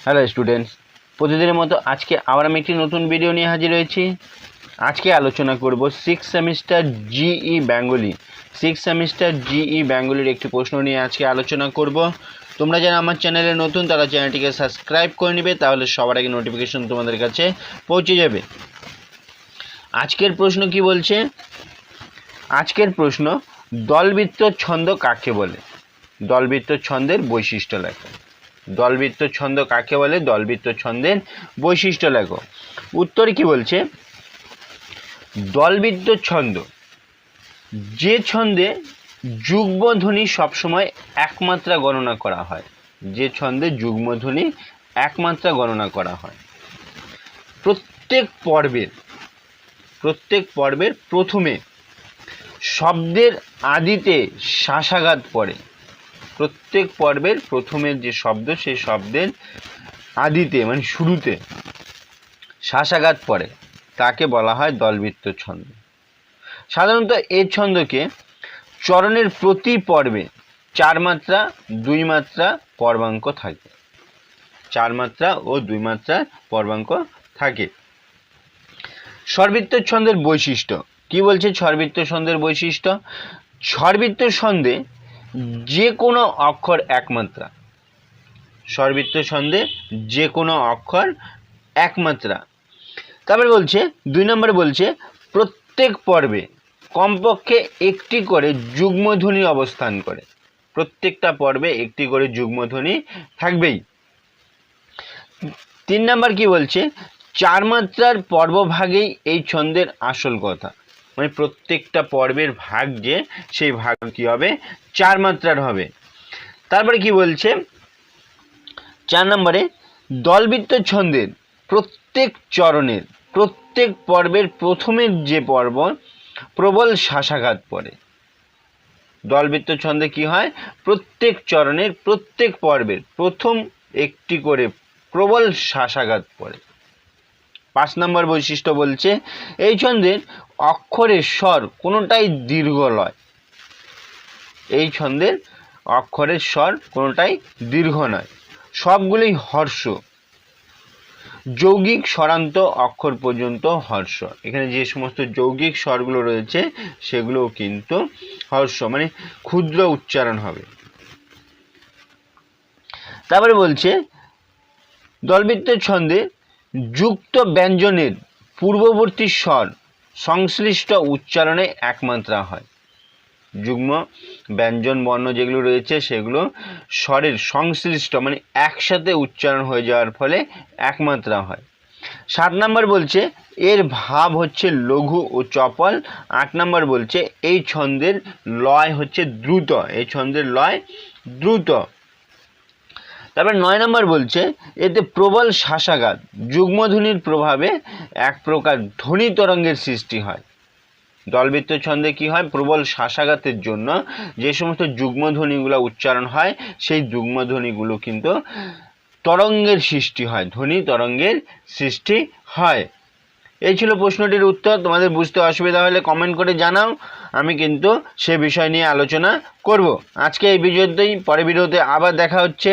Hello students, প্রতিদিনের মতো আজকে আবার আমি একটি নতুন ভিডিও নিয়ে হাজির হয়েছি। আজকে আলোচনা করব সিক্স সেমিস্টার জিই বেঙ্গলির একটি প্রশ্ন নিয়ে আজকে আলোচনা করব। তোমরা যারা আমার চ্যানেলে নতুন তারা চ্যানেলটিকে সাবস্ক্রাইব করে নেবে, তাহলে সবার আগে নোটিফিকেশন তোমাদের কাছে পৌঁছে যাবে। আজকের প্রশ্ন কি বলছে? আজকের প্রশ্ন, দলবৃত্ত ছন্দ কাকে বলে? দলবৃত্ত ছন্দের বৈশিষ্ট্য লেখো। দলবৃত্ত ছন্দ কাকে বলে? দলবৃত্ত ছন্দের বৈশিষ্ট্য লেখো। উত্তর কি বলছে? দলবৃত্ত ছন্দ যে ছন্দে যুগ্মধ্বনি সবসময় একমাত্রা গণনা করা হয়। যে ছন্দে যুগ্মধ্বনি একমাত্রা গণনা করা হয়। প্রত্যেক পর্বের প্রথমে শব্দের আদিতে শাসাঘাত পড়ে। প্রত্যেক পর্বের প্রথমের যে শব্দ, সেই শব্দের আদিতে মানে শুরুতে শাসাঘাত পড়ে, তাকে বলা হয় দলবৃত্ত ছন্দ। সাধারণত এই ছন্দকে চরণের প্রতি পর্বে 4 মাত্রা 2 মাত্রা পর্বাঙ্ক থাকে। 4 মাত্রা ও 2 মাত্রা পর্বাঙ্ক থাকে। স্বরবৃত্ত ছন্দের বৈশিষ্ট্য কি বলছে? স্বরবৃত্ত ছন্দের বৈশিষ্ট্য, স্বরবৃত্ত ছন্দে যে কোনো অক্ষর একমাত্রা। স্বরবৃত্ত ছন্দে যে কোনো অক্ষর একমাত্রা। তারপরে বলছে 2 নম্বরে বলছে প্রত্যেক পর্বে কমপক্ষে একটি করে যুগ্মধ্বনি অবস্থান করে। প্রত্যেকটা পর্বে একটি করে যুগ্মধ্বনি থাকবেই। 3 নম্বর কি বলছে? 4 মাত্রার পর্বভাগেই এই ছন্দের আসল কথা। মানে প্রত্যেকটা পর্বের ভাগ যে, সেই ভাগ কি হবে? 4 মাত্রার হবে। তারপরে কি বলছে 4 নম্বরে, দলবৃত্ত ছন্দের প্রত্যেক চরণের প্রত্যেক পর্বের প্রথমের যে পর্ব প্রবল শাসাঘাত পড়ে। দলবৃত্ত ছন্দে কি হয়? প্রত্যেক চরণের প্রত্যেক পর্বের প্রথম একটি করে প্রবল শাসাঘাত পড়ে। 5 নম্বর বৈশিষ্ট্য বলছে এই ছন্দের অক্ষরের স্বর কোনোটাই দীর্ঘ নয়। এই ছন্দের অক্ষরের স্বর কোনোটাই দীর্ঘ নয়, সবগুলোই হর্ষ। যৌগিক স্বরান্ত অক্ষর পর্যন্ত হর্ষ। এখানে যে সমস্ত যৌগিক স্বরগুলো রয়েছে সেগুলো কিন্তু হর্ষ, মানে ক্ষুদ্র উচ্চারণ হবে। তারপরে বলছে দলবৃত্ত ছন্দে যুক্ত ব্যঞ্জনের পূর্ববর্তী স্বর সংশ্লিষ্ট উচ্চারণে একমাত্রা হয়। যুগ্ম ব্যঞ্জন বর্ণ যেগুলো রয়েছে সেগুলো স্বরের সংশ্লিষ্ট মানে একসাথে উচ্চারণ হয়ে যাওয়ার ফলে একমাত্রা হয়। 7 নম্বর বলছে এর ভাব হচ্ছে লঘু ও চপল। 8 নম্বর বলছে এই ছন্দের লয় হচ্ছে দ্রুত। এই ছন্দের লয় দ্রুত। তারপর 9 নম্বর বলছে এতে প্রবল শাসাঘাত যুগ্মধ্বনির প্রভাবে এক প্রকার ধ্বনি তরঙ্গের সৃষ্টি হয়। দলবৃত্ত ছন্দে কি হয়? প্রবল শাসাঘাতের জন্য যে সমস্ত যুগ্মধ্বনিগুলো উচ্চারণ হয় সেই যুগ্মধ্বনিগুলো কিন্তু তরঙ্গের সৃষ্টি হয়, ধ্বনি তরঙ্গের সৃষ্টি হয়। এই ছিল প্রশ্নটির উত্তর। তোমাদের বুঝতে অসুবিধা হলে কমেন্ট করে জানাও, আমি কিন্তু সে বিষয় নিয়ে আলোচনা করব। আজকে এই ভিডিওতেই, পরের ভিডিওতে আবার দেখা হচ্ছে।